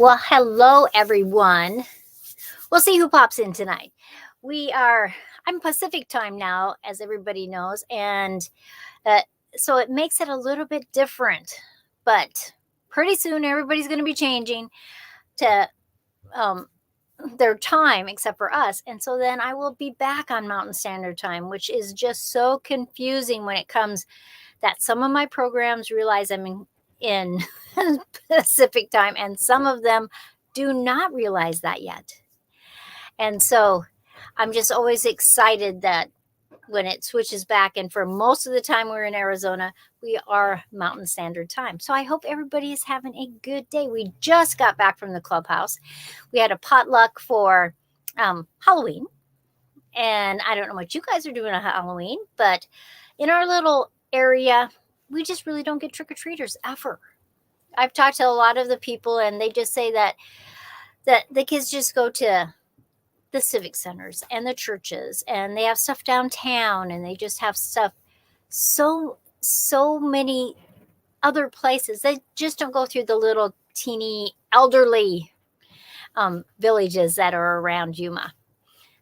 Well, hello, everyone. We'll see who pops in tonight. I'm Pacific time now, as everybody knows, and uh, so it makes it a little bit different. But pretty soon, everybody's going to be changing to um, their time, except for us. And so then I will be back on Mountain Standard Time, which is just so confusing when it comes that some of my programs realize I'm in Pacific time, and some of them do not realize that yet. And so I'm just always excited that when it switches back, and for most of the time we're in Arizona, we are Mountain Standard Time. So I hope everybody is having a good day. We just got back from the clubhouse. We had a potluck for Halloween. And I don't know what you guys are doing on Halloween, but in our little area, we just really don't get trick-or-treaters ever. I've talked to a lot of the people, and they just say that the kids just go to the civic centers and the churches, and they have stuff downtown, and they just have stuff so many other places. They just don't go through the little teeny elderly villages that are around Yuma.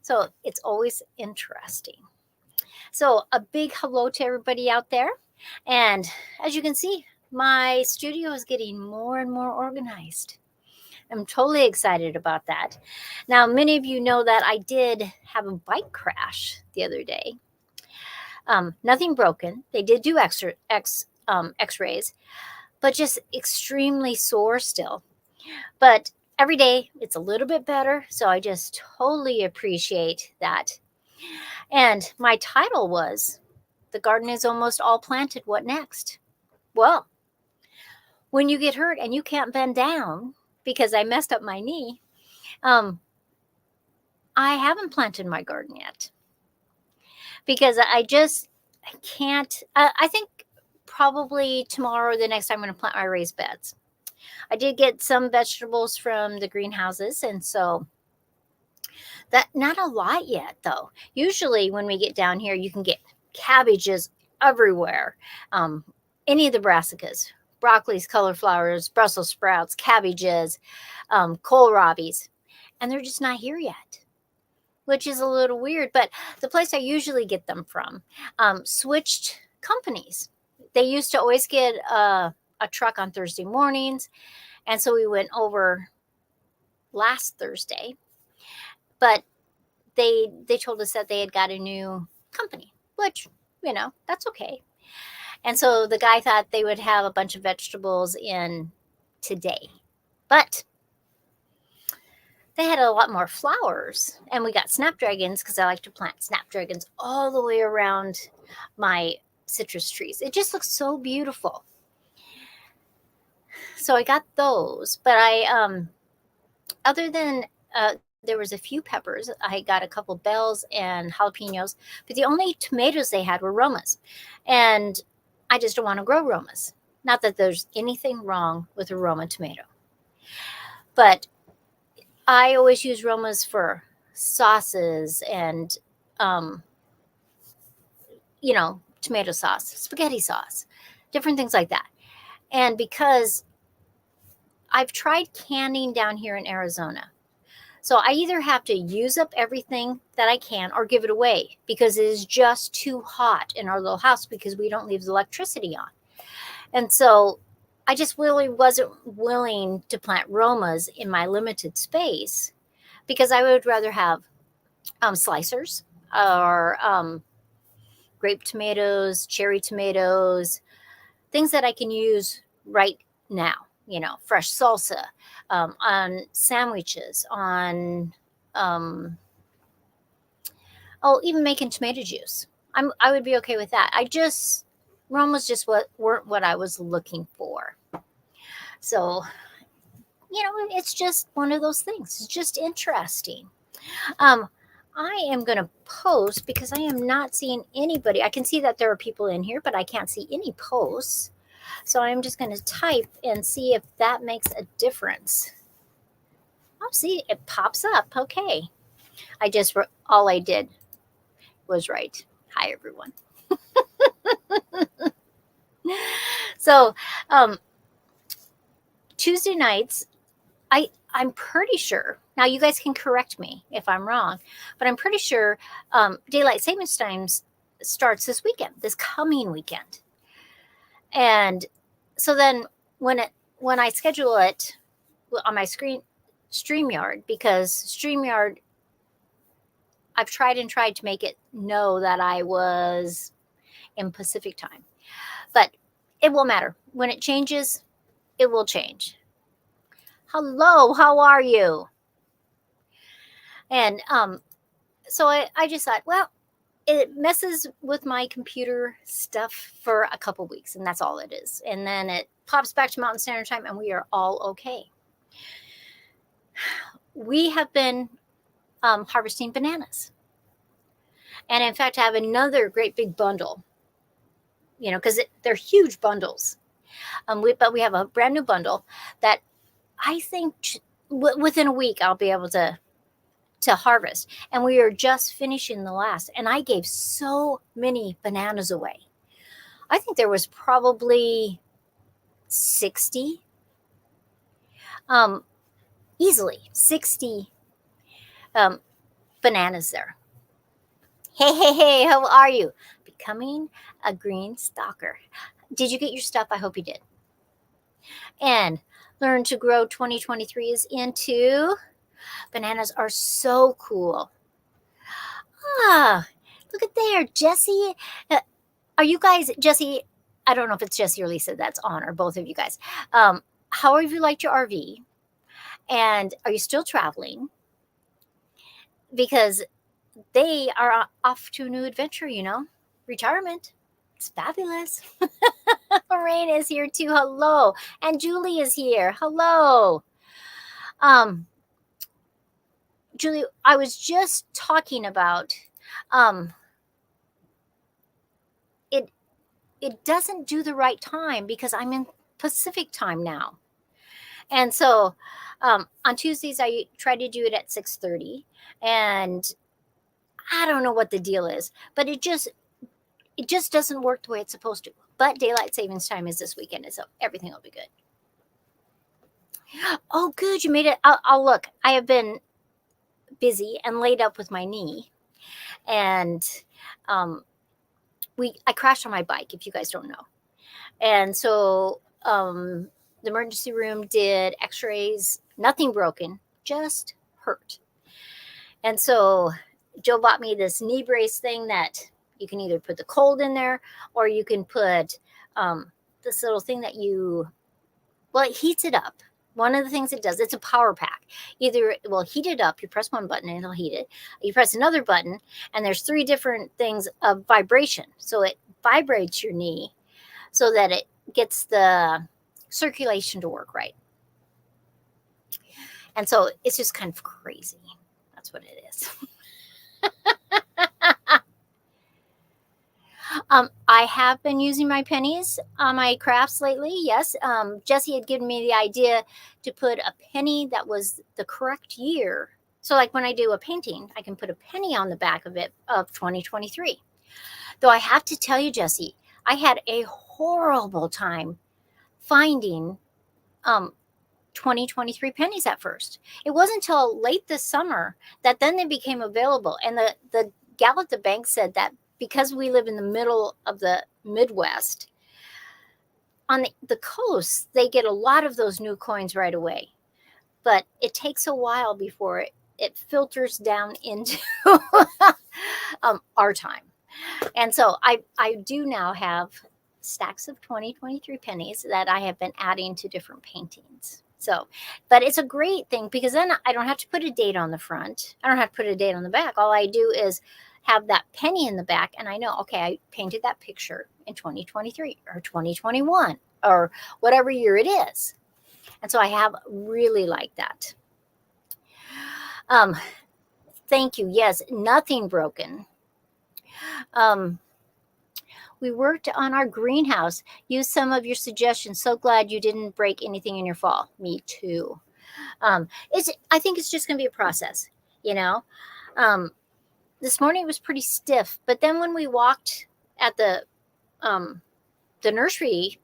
So it's always interesting. So a big hello to everybody out there. And as you can see, my studio is getting more and more organized. I'm totally excited about that. Now, many of you know that I did have a bike crash the other day. Nothing broken. They did do x-rays, but just extremely sore still. But every day it's a little bit better. So I just totally appreciate that. And my title was, "The Garden is Almost All Planted. What Next?" Well, when you get hurt and you can't bend down because I messed up my knee, I haven't planted my garden yet because I can't. I think probably tomorrow or the next time I'm going to plant my raised beds. I did get some vegetables from the greenhouses, and so that not a lot yet though. Usually when we get down here, you can get cabbages everywhere. Any of the brassicas, broccolis, cauliflowers, Brussels sprouts, cabbages, kohlrabis, and they're just not here yet, which is a little weird. But the place I usually get them from switched companies. They used to always get a truck on Thursday mornings, and so we went over last Thursday. But they told us that they had got a new company, which, that's okay. And so the guy thought they would have a bunch of vegetables in today. But they had a lot more flowers, and we got snapdragons because I like to plant snapdragons all the way around my citrus trees. It just looks so beautiful. So I got those, but other than there was a few peppers. I got a couple bells and jalapenos, but the only tomatoes they had were Romas. And I just don't want to grow Romas. Not that there's anything wrong with a Roma tomato, but I always use Romas for sauces and, tomato sauce, spaghetti sauce, different things like that. And because I've tried canning down here in Arizona, so I either have to use up everything that I can or give it away because it is just too hot in our little house because we don't leave the electricity on. And so I just really wasn't willing to plant Romas in my limited space because I would rather have slicers or grape tomatoes, cherry tomatoes, things that I can use right now. Fresh salsa, on sandwiches, on, even making tomato juice. I would be okay with that. Romas just weren't what I was looking for. So, it's just one of those things. It's just interesting. I am going to post because I am not seeing anybody. I can see that there are people in here, but I can't see any posts. So I'm just going to type and see if that makes a difference. Oh, see, it pops up. Okay. All I did was write, "Hi, everyone." So Tuesday nights, I'm pretty sure, now you guys can correct me if I'm wrong, but I'm pretty sure daylight savings times starts this weekend, this coming weekend. And so then when I schedule it on my StreamYard, because StreamYard, I've tried to make it know that I was in Pacific time, but it won't matter. When it changes, it will change. Hello, how are you? And so I just thought, well, it messes with my computer stuff for a couple weeks, and that's all it is. And then it pops back to Mountain Standard Time, and we are all okay. We have been harvesting bananas. And in fact, I have another great big bundle, because they're huge bundles. But we have a brand new bundle that I think within a week I'll be able to harvest. And we are just finishing the last. And I gave so many bananas away. I think there was probably 60, easily 60 bananas there. Hey, how are you? Becoming a green stalker. Did you get your stuff? I hope you did. And Learn to Grow 2023 is into. Bananas are so cool. Look at there, Jessie. Are you guys, Jessie? I don't know if it's Jessie or Lisa that's on, or both of you guys. How have you liked your RV? And are you still traveling? Because they are off to a new adventure, retirement. It's fabulous. Lorraine is here too. Hello. And Julie is here. Hello. Julie, I was just talking about it doesn't do the right time because I'm in Pacific time now. And so on Tuesdays, I try to do it at 6:30. And I don't know what the deal is, but it just doesn't work the way it's supposed to. But daylight savings time is this weekend, and so everything will be good. Oh, good. You made it. I'll look. I have been busy and laid up with my knee. And I crashed on my bike, if you guys don't know. And so the emergency room did x-rays, nothing broken, just hurt. And so Joe bought me this knee brace thing that you can either put the cold in there, or you can put this little thing that it heats it up. One of the things it does, it's a power pack. Either it will heat it up, you press one button and it'll heat it. You press another button and there's 3 different things of vibration. So it vibrates your knee so that it gets the circulation to work right. And so it's just kind of crazy. That's what it is. I have been using my pennies on my crafts lately. Yes. Jessie had given me the idea to put a penny that was the correct year. So like when I do a painting, I can put a penny on the back of it of 2023. Though I have to tell you, Jessie, I had a horrible time finding 2023 pennies at first. It wasn't until late this summer that then they became available. And the gal at the bank said that because we live in the middle of the Midwest, on the coast, they get a lot of those new coins right away. But it takes a while before it filters down into our time. And so I do now have stacks of 2023 pennies that I have been adding to different paintings. So, but it's a great thing because then I don't have to put a date on the front. I don't have to put a date on the back. All I do is have that penny in the back and I know, okay, I painted that picture in 2023 or 2021 or whatever year it is. And so I have really liked that. Thank you. Yes, nothing broken. We worked on our greenhouse. Used some of your suggestions. So glad you didn't break anything in your fall. Me too. I think it's just going to be a process, This morning it was pretty stiff, but then when we walked at the nursery,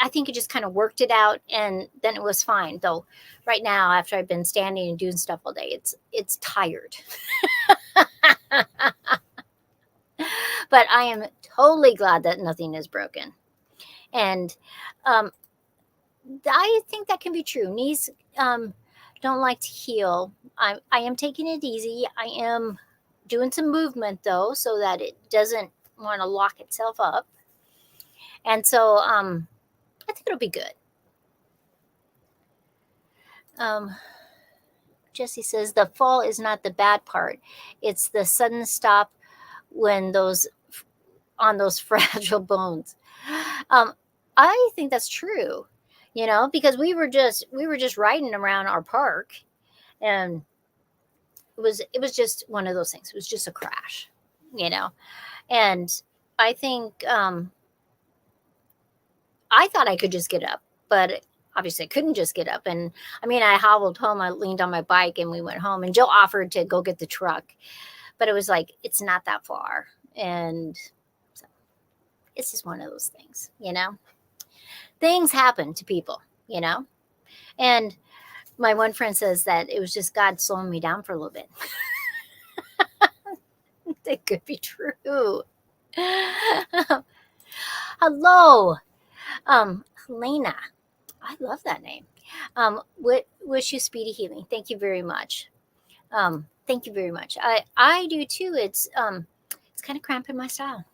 I think it just kind of worked it out, and then it was fine. Though right now, after I've been standing and doing stuff all day, it's tired. But I am totally glad that nothing is broken. And I think that can be true. Knees don't like to heal. I am taking it easy. I am doing some movement though, so that it doesn't want to lock itself up. And so I think it'll be good. Jesse says the fall is not the bad part. It's the sudden stop when those fragile bones. I think that's true, because we were just riding around our park, and it was just one of those things. It was just a crash, and I think I thought I could just get up, but obviously I couldn't just get up. And I mean, I hobbled home. I leaned on my bike and we went home, and Joe offered to go get the truck, but it was like, it's not that far. And so it's just one of those things, things happen to people, and my one friend says that it was just God slowing me down for a little bit. It could be true. Hello. Helena. I love that name. Wish you speedy healing. Thank you very much. Thank you very much. I do too. It's kind of cramping my style,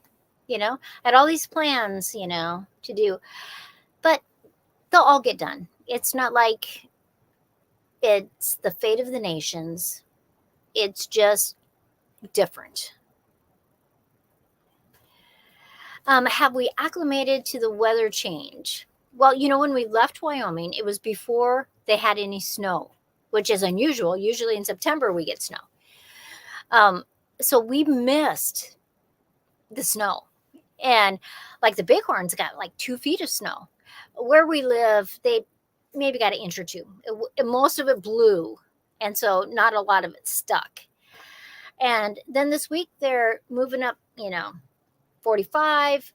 I had all these plans, to do, but they'll all get done. It's not like it's the fate of the nations. It's just different. Have we acclimated to the weather change? Well, when we left Wyoming, it was before they had any snow, which is unusual. Usually in September we get snow. So we missed the snow. And like the Bighorns got like 2 feet of snow. Where we live, they maybe got an inch or two. Most of it blew. And so not a lot of it stuck. And then this week they're moving up, 45,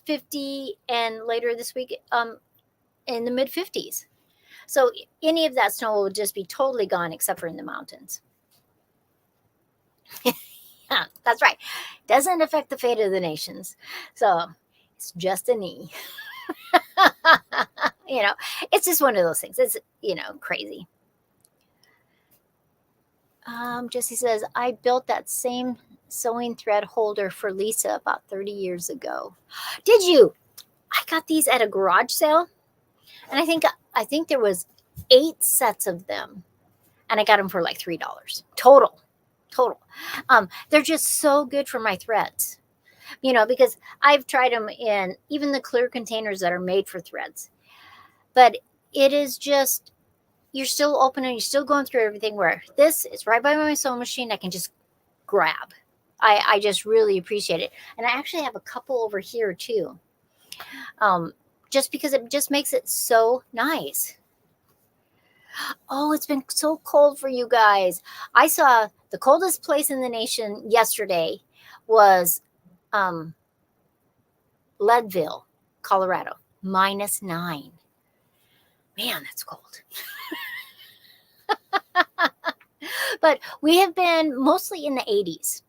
50, and later this week in the mid 50s. So any of that snow will just be totally gone except for in the mountains. Yeah, that's right. Doesn't affect the fate of the nations. So it's just a knee. It's just one of those things. It's, crazy. Jesse says, I built that same sewing thread holder for Lisa about 30 years ago. Did you? I got these at a garage sale, and I think there was 8 sets of them, and I got them for like $3 total. They're just so good for my threads, because I've tried them in even the clear containers that are made for threads, but it is just, you're still opening, you're still going through everything, where this is right by my sewing machine. I can just grab. I just really appreciate it. And I actually have a couple over here too. Just because it just makes it so nice. Oh, it's been so cold for you guys. I saw the coldest place in the nation yesterday was Leadville, Colorado, -9. Man, that's cold. But we have been mostly in the 80s.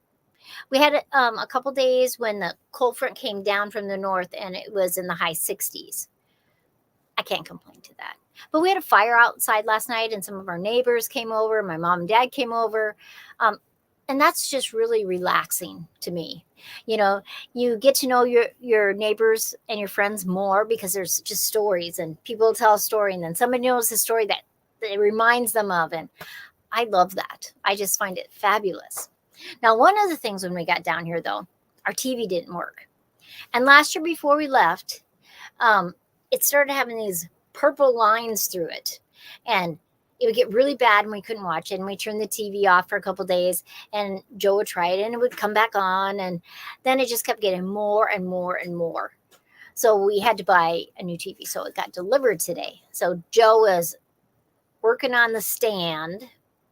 We had a couple days when the cold front came down from the north, and it was in the high 60s. I can't complain to that. But we had a fire outside last night, and some of our neighbors came over. My mom and dad came over. And that's just really relaxing to me. You get to know your neighbors and your friends more, because there's just stories, and people tell a story, and then somebody knows the story that it reminds them of. And I love that. I just find it fabulous. Now, one of the things when we got down here, though, our TV didn't work. And last year before we left, it started having these purple lines through it. And it would get really bad and we couldn't watch it. And we turned the TV off for a couple of days, and Joe would try it and it would come back on. And then it just kept getting more and more and more. So we had to buy a new TV. So it got delivered today. So Joe was working on the stand,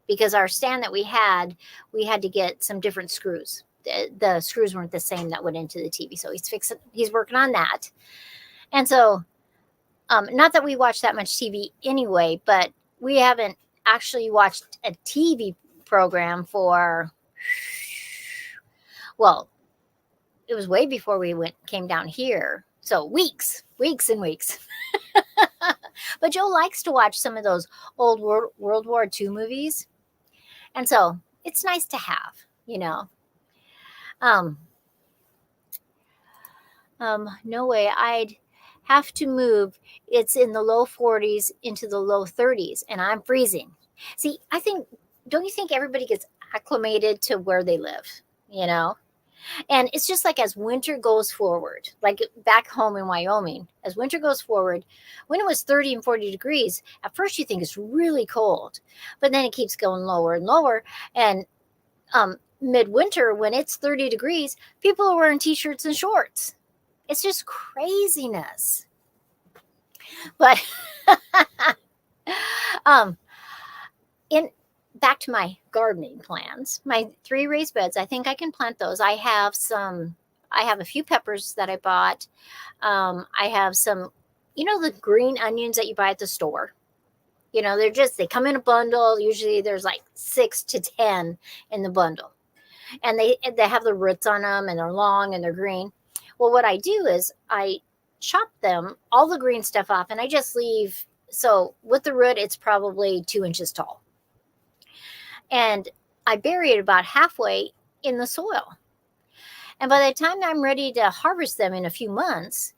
because our stand that we had to get some different screws. The screws weren't the same that went into the TV. So he's working on that. And so Not that we watch that much TV anyway, but we haven't actually watched a TV program for, well, it was way before we came down here. So weeks and weeks. But Joe likes to watch some of those old World War II movies. And so it's nice to have, you know. No way. I'd have to move. It's in the low 40s into the low 30s, and I'm freezing. See, don't you think everybody gets acclimated to where they live, you know? And it's just like as winter goes forward, like back home in Wyoming, as winter goes forward, when it was 30 and 40 degrees, at first you think it's really cold, but then it keeps going lower and lower. And midwinter, when it's 30 degrees, people are wearing t-shirts and shorts. It's just craziness. But back to my gardening plans, my 3 raised beds, I think I can plant those. I have a few peppers that I bought. I have some, the green onions that you buy at the store. They come in a bundle. Usually there's like 6 to 10 in the bundle. And they have the roots on them, and they're long and they're green. Well, what I do is I chop them, all the green stuff off, and I just leave. So with the root, it's probably 2 inches tall. And I bury it about halfway in the soil. And by the time I'm ready to harvest them in a few months,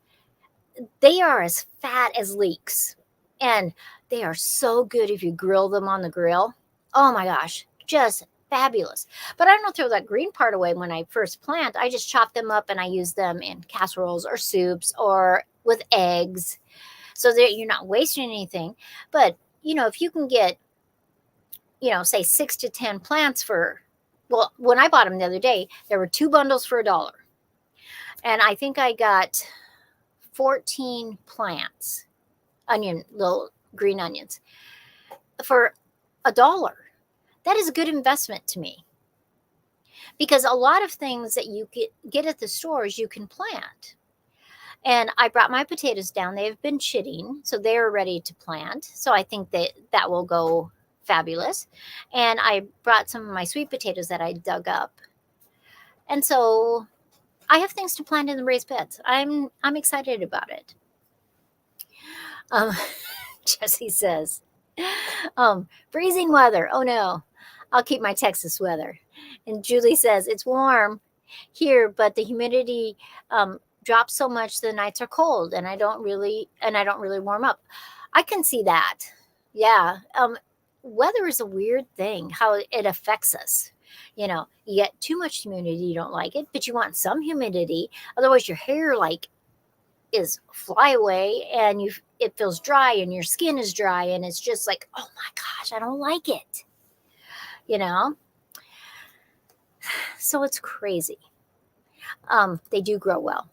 they are as fat as leeks. And they are so good if you grill them on the grill. Oh my gosh, just fabulous. But I don't throw that green part away when I first plant. I just chop them up and I use them in casseroles or soups or with eggs, so that you're not wasting anything. But, if you can get, say 6 to 10 plants when I bought them the other day, there were 2 bundles for $1. And I think I got 14 plants, little green onions, for $1. That is a good investment to me, because a lot of things that you get at the stores, you can plant. And I brought my potatoes down. They've been chitting, so they're ready to plant. So I think that will go fabulous. And I brought some of my sweet potatoes that I dug up. And so I have things to plant in the raised beds. I'm excited about it. Jesse says, freezing weather. Oh no, I'll keep my Texas weather. And Julie says, it's warm here, but the humidity drops so much the nights are cold, and I don't really warm up. I can see that. Yeah. Weather is a weird thing, how it affects us. You get too much humidity, you don't like it, but you want some humidity. Otherwise your hair is fly away, and it feels dry, and your skin is dry, and it's just like, oh my gosh, I don't like it. So it's crazy. They do grow well.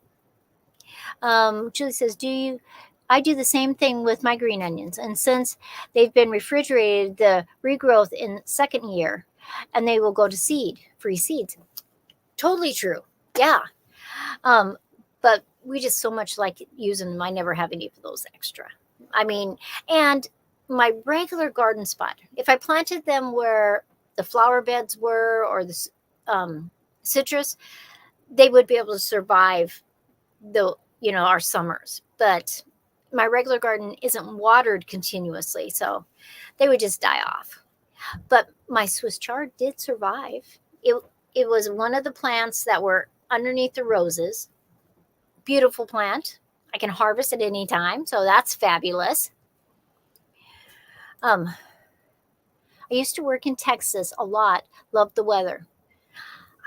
Julie says, I do the same thing with my green onions. And since they've been refrigerated, the regrowth in second year, and they will go to seed, free seeds. Totally true. Yeah. But we just so much like using them. I never have any of those extra. And my regular garden spot, if I planted them where the flower beds were, or the citrus, they would be able to survive our summers. But my regular garden isn't watered continuously, so they would just die off. But my Swiss chard did survive. It was one of the plants that were underneath the roses. Beautiful plant. I can harvest at any time, so that's fabulous. I used to work in Texas a lot. Loved the weather.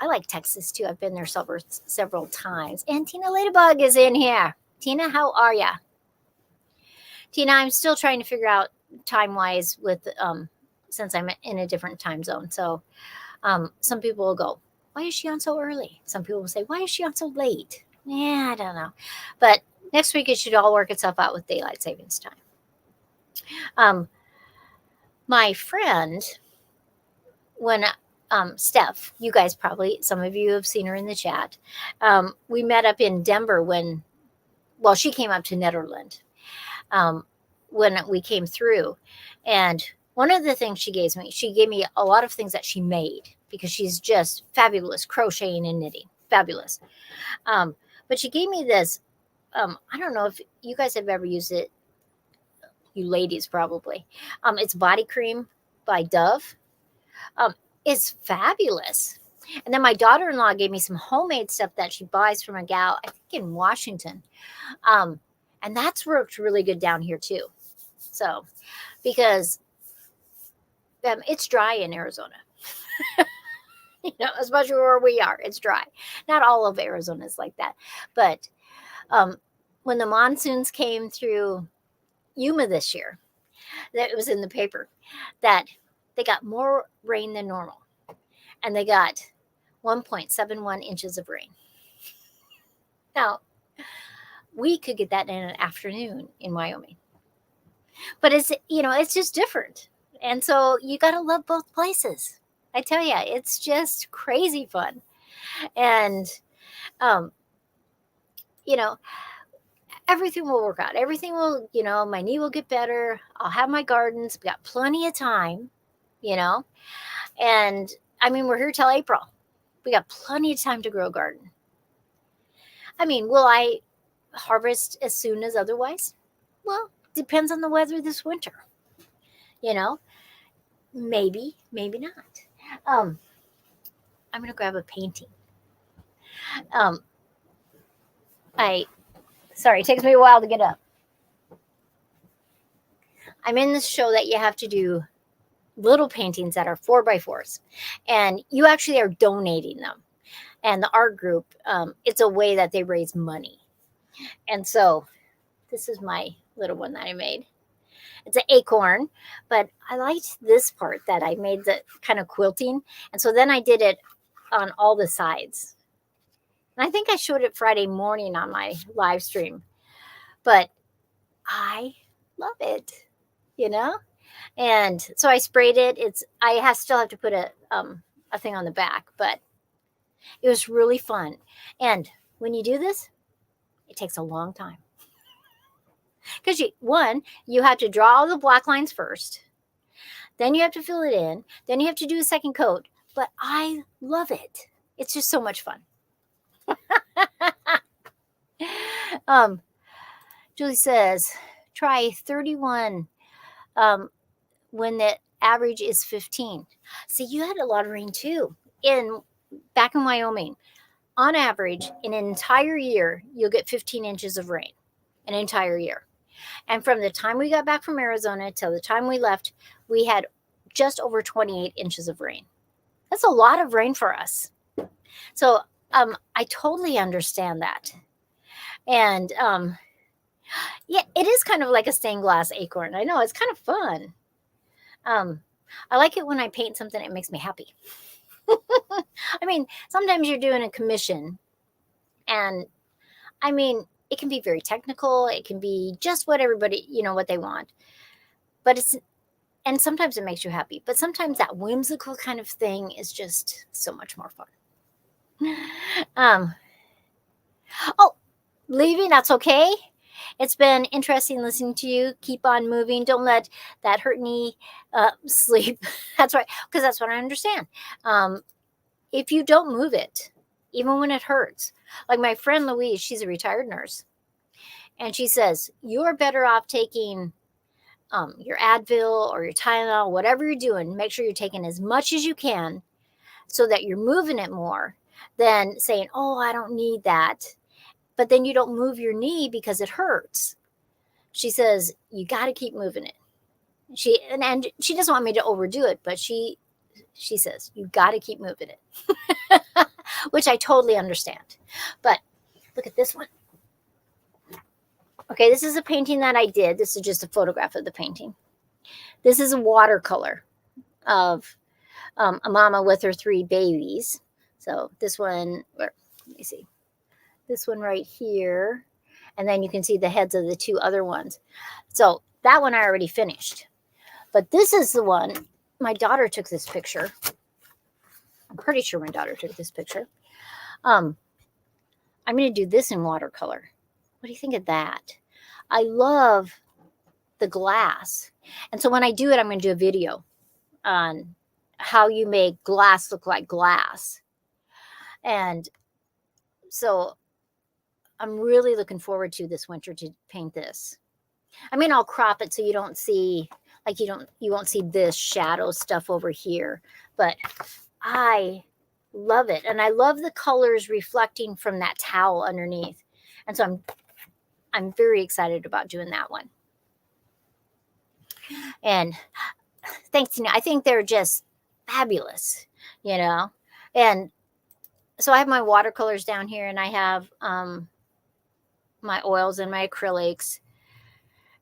I like Texas too. I've been there several times. And Tina Ladybug is in here. Tina, how are ya? Tina, I'm still trying to figure out time-wise with since I'm in a different time zone. So some people will go, why is she on so early? Some people will say, why is she on so late? Yeah, I don't know. But next week it should all work itself out with daylight savings time. My friend, when Steph, you guys probably, some of you have seen her in the chat. We met up in Denver she came up to Netherland. when we came through. And one of the things she gave me a lot of things that she made, because she's just fabulous crocheting and knitting, fabulous. But she gave me this. I don't know if you guys have ever used it. You ladies probably. It's body cream by Dove. It's fabulous. And then my daughter-in-law gave me some homemade stuff that she buys from a gal, I think in Washington. And that's worked really good down here too. So, because it's dry in Arizona. Especially where we are, it's dry. Not all of Arizona is like that. But when the monsoons came through Yuma this year, that it was in the paper that they got more rain than normal. And they got 1.71 inches of rain. Now, we could get that in an afternoon in Wyoming. But it's just different. And so you got to love both places. I tell you, it's just crazy fun. And, everything will work out. Everything will, my knee will get better. I'll have my gardens. We got plenty of time, And, we're here till April. We got plenty of time to grow a garden. Will I harvest as soon as otherwise? Well, depends on the weather this winter. Maybe, maybe not. I'm going to grab a painting. Sorry, it takes me a while to get up. I'm in this show that you have to do little paintings that are 4x4s, and you actually are donating them. And the art group, it's a way that they raise money. And so this is my little one that I made. It's an acorn, but I liked this part that I made, the kind of quilting. And so then I did it on all the sides. And I think I showed it Friday morning on my live stream, but I love it, And so I sprayed it. I still have to put a thing on the back, but it was really fun. And when you do this, it takes a long time. Because you have to draw all the black lines first. Then you have to fill it in. Then you have to do a second coat. But I love it. It's just so much fun. Julie says, try 31 when the average is 15. See, you had a lot of rain too. Back in Wyoming, on average, in an entire year, you'll get 15 inches of rain. An entire year. And from the time we got back from Arizona till the time we left, we had just over 28 inches of rain. That's a lot of rain for us. So I totally understand that. And yeah, it is kind of like a stained glass acorn. I know, it's kind of fun. I like it when I paint something that makes me happy. Sometimes you're doing a commission, and it can be very technical. It can be just what everybody, what they want. And sometimes it makes you happy. But sometimes that whimsical kind of thing is just so much more fun. Leaving, that's okay. It's been interesting listening to you. Keep on moving. Don't let that hurt knee sleep. That's right, because that's what I understand. If you don't move it, even when it hurts, like my friend Louise, she's a retired nurse, and she says, you're better off taking your Advil or your Tylenol, whatever you're doing. Make sure you're taking as much as you can so that you're moving it more than saying, oh, I don't need that. But then you don't move your knee because it hurts. She says, you got to keep moving it. And she doesn't want me to overdo it, but she says, you got to keep moving it, which I totally understand. But look at this one. Okay, this is a painting that I did. This is just a photograph of the painting. This is a watercolor of a mama with her 3 babies. So this one, let me see. This one right here. And then you can see the heads of the 2 other ones. So that one I already finished. But this is the one, my daughter took this picture. I'm pretty sure my daughter took this picture. I'm going to do this in watercolor. What do you think of that? I love the glass. And so when I do it, I'm going to do a video on how you make glass look like glass. And so I'm really looking forward to this winter to paint this. I mean, I'll crop it so you don't see, like you won't see this shadow stuff over here, but I love it. And I love the colors reflecting from that towel underneath. And so I'm very excited about doing that one. And thanks to I think they're just fabulous, you know. And so I have my watercolors down here, and I have my oils and my acrylics,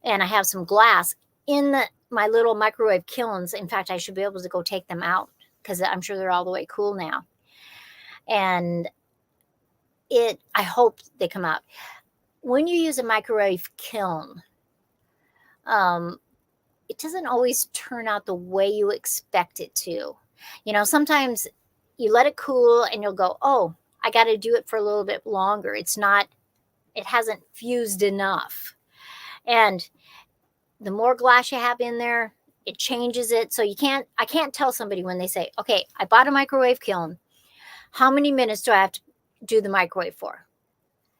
and I have some glass in my little microwave kilns. In fact, I should be able to go take them out because I'm sure they're all the way cool now. And I hope they come out. When you use a microwave kiln, it doesn't always turn out the way you expect it to. You know, sometimes you let it cool and you'll go, oh, I got to do it for a little bit longer. It hasn't fused enough. And the more glass you have in there, it changes it. So I can't tell somebody when they say, okay, I bought a microwave kiln. How many minutes do I have to do the microwave for?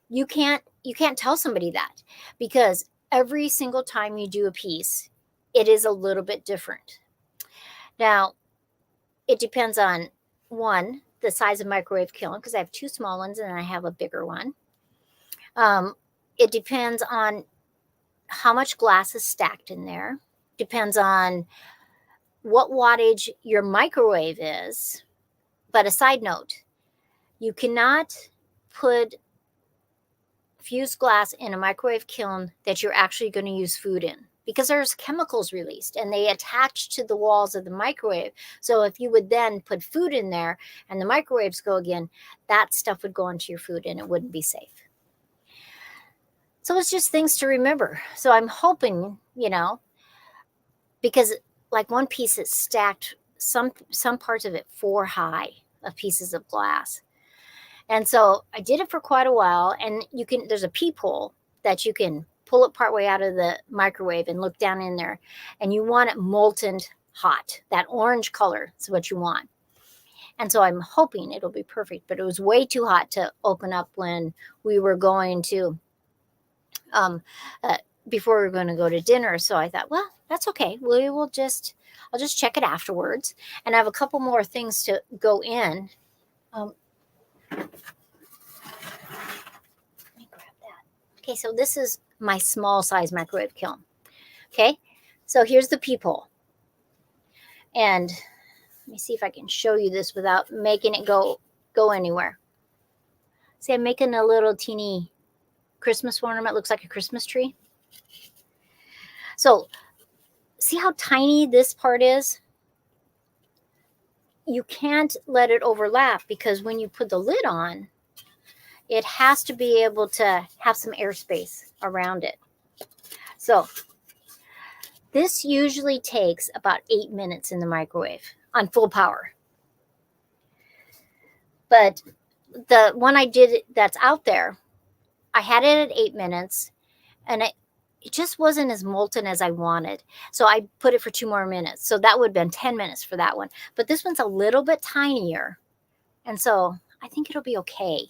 You can't tell somebody that, because every single time you do a piece, it is a little bit different. Now, it depends on, one, the size of microwave kiln, because I have two small ones and I have a bigger one. It depends on how much glass is stacked in there. Depends on what wattage your microwave is. But a side note, you cannot put fused glass in a microwave kiln that you're actually going to use food in, because there's chemicals released and they attach to the walls of the microwave. So if you would then put food in there and the microwaves go again, that stuff would go into your food and it wouldn't be safe. So it's just things to remember. So I'm hoping, you know, because like one piece is stacked, some parts of it 4 high of pieces of glass. And so I did it for quite a while, and there's a peephole that you can pull it partway out of the microwave and look down in there, and you want it molten hot. That orange color is what you want. And so I'm hoping it'll be perfect, but it was way too hot to open up when we were going to, before we were going to go to dinner. So I thought, well, that's okay. I'll just check it afterwards. And I have a couple more things to go in. Let me grab that. Okay, so this is my small size microwave kiln. Okay, so here's the peephole. And let me see if I can show you this without making it go anywhere. See, I'm making a little teeny Christmas ornament. Looks like a Christmas tree. So see how tiny this part is? You can't let it overlap, because when you put the lid on, it has to be able to have some airspace around it. So this usually takes about 8 minutes in the microwave on full power. But the one I did that's out there, I had it at 8 minutes, and it just wasn't as molten as I wanted. So I put it for 2 more minutes. So that would have been 10 minutes for that one. But this one's a little bit tinier. And so I think it'll be okay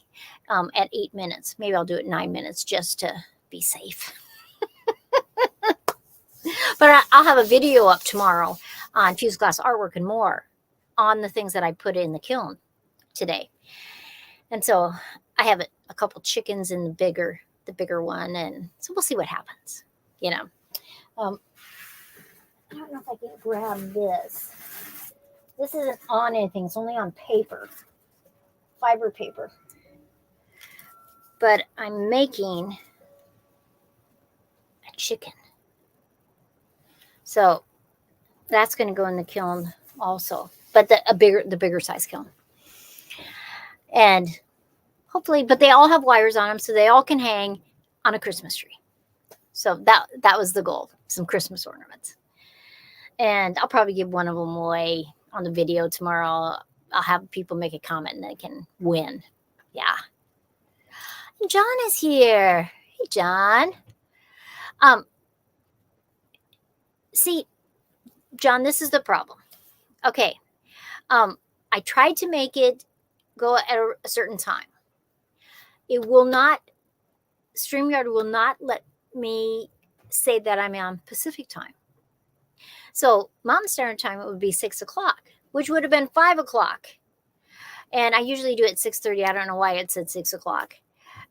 at 8 minutes. Maybe I'll do it 9 minutes just to be safe. But I'll have a video up tomorrow on fused glass artwork and more on the things that I put in the kiln today. And so I have a couple chickens in the bigger one. And so we'll see what happens, you know. I don't know if I can grab this. This isn't on anything. It's only on paper, fiber paper. But I'm making a chicken. So that's going to go in the kiln also, but the bigger size kiln. And hopefully, but they all have wires on them, so they all can hang on a Christmas tree. So that was the goal, some Christmas ornaments. And I'll probably give one of them away on the video tomorrow. I'll have people make a comment and they can win. Yeah. And John is here. Hey, John. See, John, this is the problem. Okay. I tried to make it go at a certain time. It will not, StreamYard will not let me say that I'm on Pacific time. So Mountain Standard Time, it would be 6 o'clock, which would have been 5 o'clock. And I usually do it at 6:30. I don't know why it said 6 o'clock.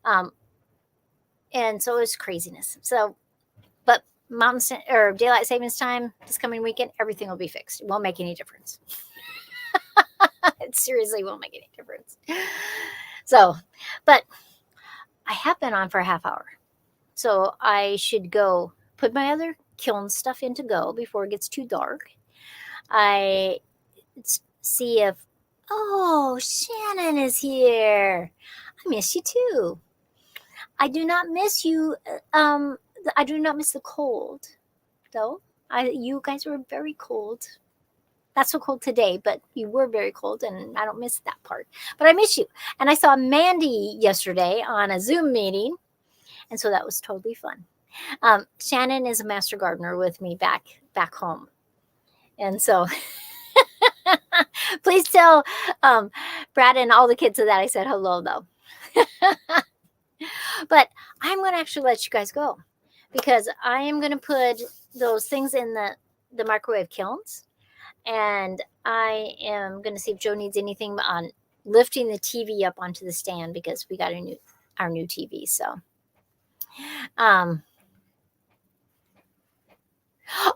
And so it was craziness. So, but Daylight Savings Time this coming weekend, everything will be fixed. It won't make any difference. It seriously won't make any difference. So, but I have been on for a half hour. So I should go put my other kiln stuff in to go before it gets too dark. I see if, oh, Shannon is here. I miss you too. I do not miss you. I do not miss the cold, though. You guys were very cold. Not so cold today, but you were very cold, and I don't miss that part. But I miss you. And I saw Mandy yesterday on a Zoom meeting, and so that was totally fun. Shannon is a master gardener with me back home. And so please tell Brad and all the kids that I said hello, though. But I'm going to actually let you guys go because I am going to put those things in the microwave kilns. And I am going to see if Joe needs anything on lifting the TV up onto the stand because we got our new TV. So,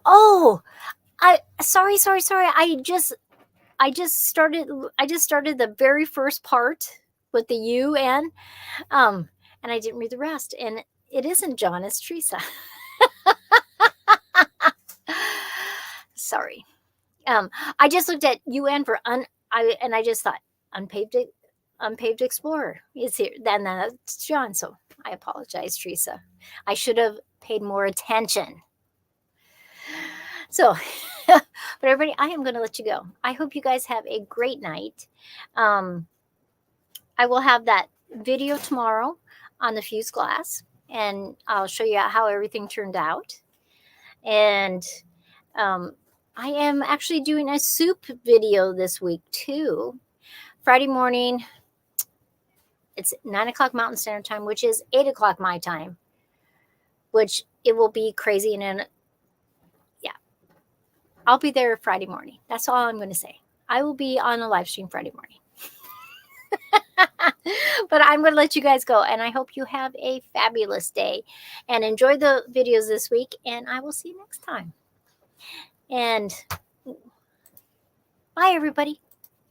oh, sorry. I just started the very first part with the UN, and I didn't read the rest. And it isn't John, it's Teresa. Sorry. I just looked at UN for and I just thought unpaved explorer is here. Then that's John. So I apologize, Teresa. I should have paid more attention. So, but everybody, I am going to let you go. I hope you guys have a great night. I will have that video tomorrow on the fused glass, and I'll show you how everything turned out. And I am actually doing a soup video this week too. Friday morning, it's 9 o'clock Mountain Standard Time, which is 8 o'clock my time, which it will be crazy. And then, yeah, I'll be there Friday morning. That's all I'm going to say. I will be on a live stream Friday morning. But I'm going to let you guys go, and I hope you have a fabulous day and enjoy the videos this week, and I will see you next time. And bye, everybody.